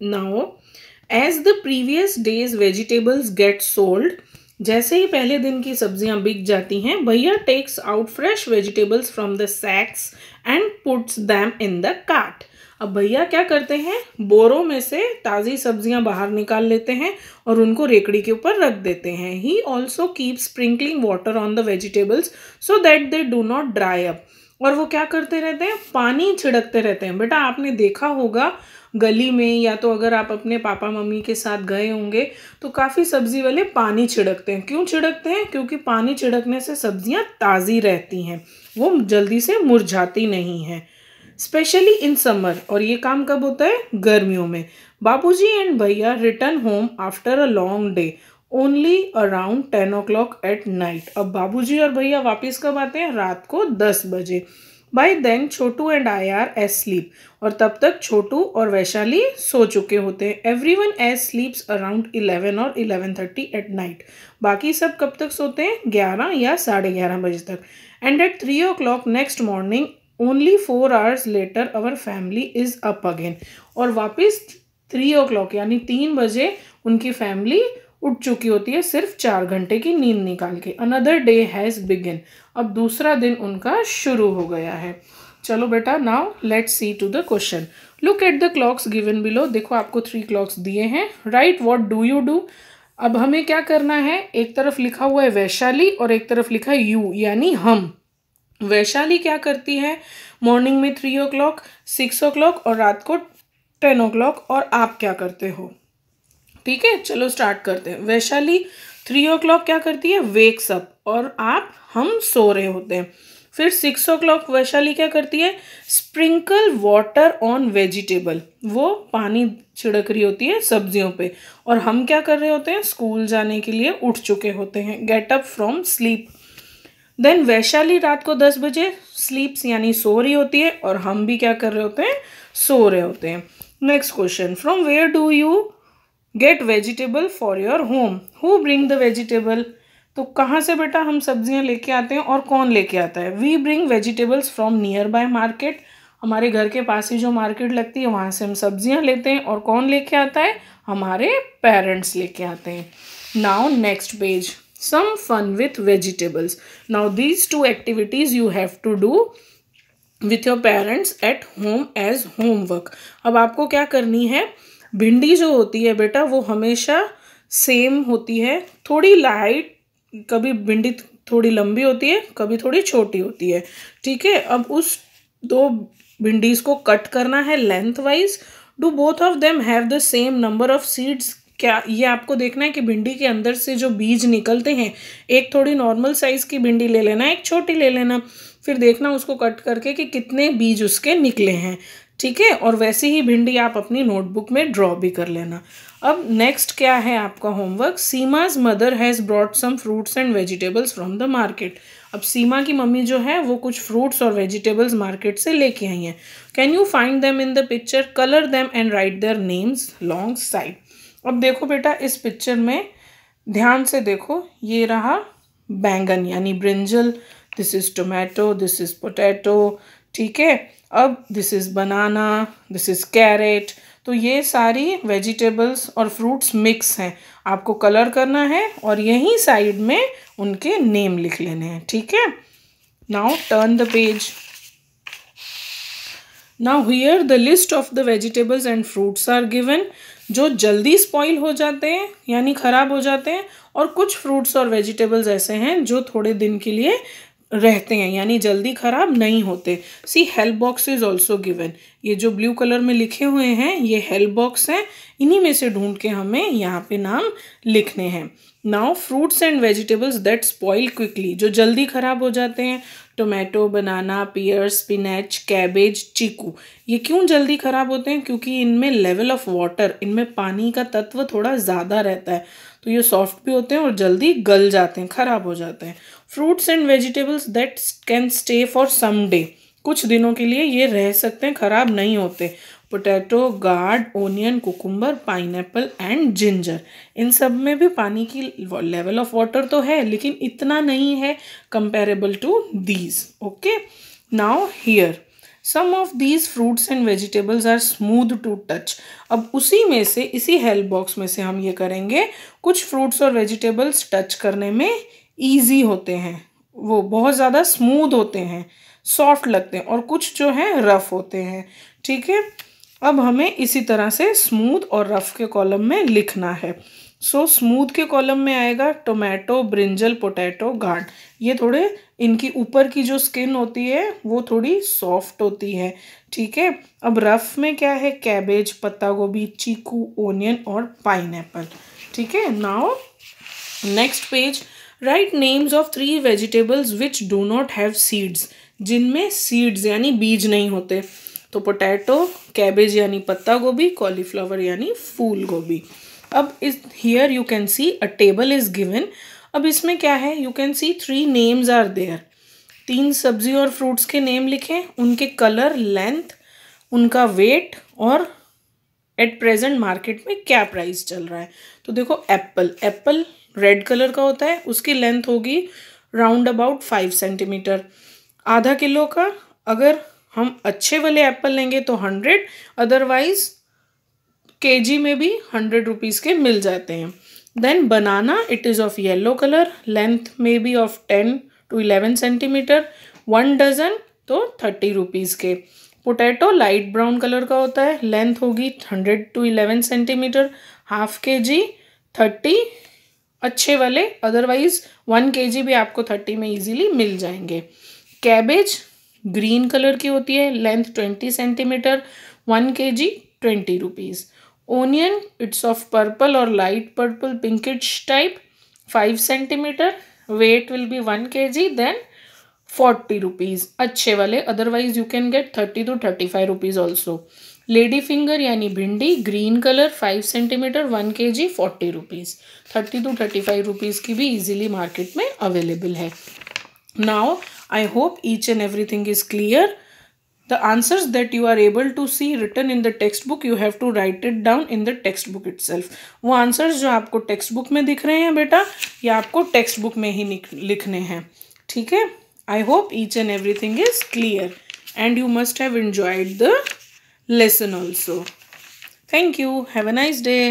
Now as the previous days vegetables get sold, जैसे ही पहले दिन की सब्जियां बिक जाती हैं, भैया takes out fresh vegetables from the sacks and puts them in the cart. अब भैया क्या करते हैं, बोरों में से ताज़ी सब्जियां बाहर निकाल लेते हैं और उनको रेकड़ी के ऊपर रख देते हैं। He also keep sprinkling water on the vegetables so that they do not dry up. और वो क्या करते रहते हैं, पानी छिड़कते रहते हैं। बेटा आपने देखा होगा गली में, या तो अगर आप अपने पापा मम्मी के साथ गए होंगे तो काफ़ी सब्जी वाले पानी छिड़कते हैं। क्यों छिड़कते हैं? क्योंकि पानी छिड़कने से सब्जियां ताज़ी रहती हैं, वो जल्दी से मुरझाती नहीं हैं, स्पेशली इन समर। और ये काम कब होता है? गर्मियों में। बाबूजी एंड भैया return home after a long day only around 10 o'clock at night. अब बाबूजी और भैया वापस कब आते हैं? रात को 10 बजे। By then Chhotu and I are asleep, और तब तक छोटू और वैशाली सो चुके होते हैं। एवरीवन एज स्लीप्स अराउंड 11 और 11:30 एट नाइट। बाकी सब कब तक सोते हैं? 11 या 11:30 बजे तक। And at 3 o'clock next morning only 4 hours later our family is up again. और वापस 3 o'clock यानी 3 बजे उनकी फैमिली उठ चुकी होती है, सिर्फ 4 घंटे की नींद निकाल के। अनदर डे हैज़ बिगिन, अब दूसरा दिन उनका शुरू हो गया है। चलो बेटा, now let's see to the question. Look at the clocks given below. देखो आपको 3 क्लॉक्स दिए हैं। Right what do you do. अब हमें क्या करना है, एक तरफ लिखा हुआ है वैशाली और एक तरफ लिखा है यू, यानी हम। वैशाली क्या करती है? मॉर्निंग में 3 o'clock, 6 o'clock और रात को 10 o'clock। और आप क्या करते हो? ठीक है, चलो स्टार्ट करते हैं। वैशाली 3 o'clock क्या करती है? Wakes up. और हम सो रहे होते हैं। फिर 6 o'clock वैशाली क्या करती है? स्प्रिंकल वाटर ऑन वेजिटेबल, वो पानी छिड़क रही होती है सब्जियों पे। और हम क्या कर रहे होते हैं? स्कूल जाने के लिए उठ चुके होते हैं, get up from sleep. Then Vaishali रात को 10 बजे स्लीप्स यानी सो रही होती है, और हम भी क्या कर रहे होते हैं? सो रहे होते हैं। Next question, from where do you get vegetable for your home. Who bring the vegetable. तो कहाँ से बेटा हम सब्जियां लेके आते हैं और कौन लेके आता है? We bring vegetables from near by market. हमारे घर के पास ही जो मार्केट लगती है वहाँ से हम सब्जियां लेते हैं। और कौन लेके आता है? हमारे पेरेंट्स लेके आते हैं। Now next page, some fun with vegetables. Now these 2 activities you have to do with your parents at home as homework। अब आपको क्या करनी है? भिंडी जो होती है बेटा वो हमेशा सेम होती है, थोड़ी लाइट, कभी भिंडी थोड़ी लंबी होती है, कभी थोड़ी छोटी होती है। ठीक है, अब उस 2 भिंडीज को कट करना है length wise. Do both of them have the same number of seeds. क्या ये आपको देखना है कि भिंडी के अंदर से जो बीज निकलते हैं, एक थोड़ी नॉर्मल साइज की भिंडी ले लेना, एक छोटी ले लेना। फिर देखना उसको कट करके कि कितने बीज उसके निकले हैं। ठीक है, और वैसे ही भिंडी आप अपनी नोटबुक में ड्रॉ भी कर लेना। अब नेक्स्ट क्या है आपका homework? Seema's mother has brought some fruits and vegetables from the market. अब सीमा की मम्मी जो है वो कुछ फ्रूट्स और वेजिटेबल्स मार्केट से लेके आई हैं। Can you find them in the picture, colour them and right their names long side. अब देखो बेटा इस पिक्चर में ध्यान से देखो, ये रहा बैंगन यानी brinjal, this is tomato, this is potato. ठीक है, अब this is banana, this is carrot. तो ये सारी वेजिटेबल्स और फ्रूट्स मिक्स हैं, आपको कलर करना है और यहीं साइड में उनके नेम लिख लेने हैं। ठीक है, now turn the page. Now here the list of the vegetables and fruits are given. जो जल्दी स्पॉइल हो जाते हैं यानी ख़राब हो जाते हैं, और कुछ फ्रूट्स और वेजिटेबल्स ऐसे हैं जो थोड़े दिन के लिए रहते हैं यानी जल्दी ख़राब नहीं होते। See help box is also given. ये जो ब्लू कलर में लिखे हुए हैं ये हेल्प बॉक्स हैं, इन्हीं में से ढूंढ के हमें यहाँ पे नाम लिखने हैं। Now fruits and vegetables that spoil quickly, जो जल्दी ख़राब हो जाते हैं, टोमेटो, बनाना, पियर, स्पिनच, कैबेज, चीकू। ये क्यों जल्दी ख़राब होते हैं? क्योंकि इनमें लेवल ऑफ वाटर, इनमें पानी का तत्व थोड़ा ज़्यादा रहता है, तो ये सॉफ्ट भी होते हैं और जल्दी गल जाते हैं, ख़राब हो जाते हैं। Fruits and vegetables that can stay for some day, कुछ दिनों के लिए ये रह सकते हैं, ख़राब नहीं होते। Potato, gourd, onion, cucumber, pineapple and ginger. इन सब में भी पानी की लेवल ऑफ वाटर तो है लेकिन इतना नहीं है comparable to these. Okay, now here some of these fruits and vegetables are smooth to touch. अब उसी में से, इसी हेल्प बॉक्स में से हम ये करेंगे, कुछ फ्रूट्स और वेजिटेबल्स टच करने में ईजी होते हैं, वो बहुत ज़्यादा स्मूथ होते हैं, सॉफ्ट लगते हैं, और कुछ जो है रफ होते हैं। ठीक है, अब हमें इसी तरह से स्मूथ और रफ के कॉलम में लिखना है। सो स्मूथ के कॉलम में आएगा टोमेटो, ब्रिंजल, पोटैटो, गार्ड। ये थोड़े, इनकी ऊपर की जो स्किन होती है वो थोड़ी सॉफ्ट होती है। ठीक है, अब रफ में क्या है, कैबेज, पत्ता गोभी, चीकू, ओनियन और पाइनएप्पल। ठीक है, now next page, right names of 3 vegetables which do not have seeds, जिनमें सीड्स यानी बीज नहीं होते। तो पोटैटो, कैबेज यानी पत्ता गोभी, कॉलीफ्लावर यानी फूल गोभी। अब इस here you can see a table is given. अब इसमें क्या है, you can see 3 names are there. 3 सब्जी और फ्रूट्स के नेम लिखें, उनके कलर, लेंथ, उनका वेट और एट प्रेजेंट मार्केट में क्या प्राइस चल रहा है। तो देखो, एप्पल, एप्पल रेड कलर का होता है, उसकी लेंथ होगी राउंड अबाउट 5 सेंटीमीटर। आधा किलो का अगर हम अच्छे वाले एप्पल लेंगे तो 100, अदरवाइज केजी में भी 100 रुपीज़ के मिल जाते हैं। Then banana, it is of yellow colour, length में be of 10 to 11 centimetre, 1 dozen तो 30 रुपीज़ के। पोटैटो लाइट ब्राउन कलर का होता है, लेंथ होगी 100 to 11 सेंटीमीटर, हाफ के जी 30 अच्छे वाले, अदरवाइज 1 kg भी आपको 30 में इजीली मिल जाएंगे। कैबेज ग्रीन कलर की होती है, length 20 centimetre, 1 kg 20 rupees. Onion, it's of purple और light purple pinkish type, 5 centimetre, weight will be 1 kg, then 40 rupees अच्छे वाले, otherwise you can get 30 to 35 rupees also. Lady finger यानी भिंडी green colour, 5 centimetre, 1 kg 40 rupees, 30 to 35 rupees की भी easily market में available है। Now I hope each and everything is clear. The answers that you are able to see written in the textbook, you have to write it down in the textbook itself. वो answers जो आपको textbook में दिख रहे हैं बेटा, ये आपको textbook में ही लिखने हैं। ठीक है, I hope each and everything is clear and you must have enjoyed the lesson also. Thank you. Have a nice day.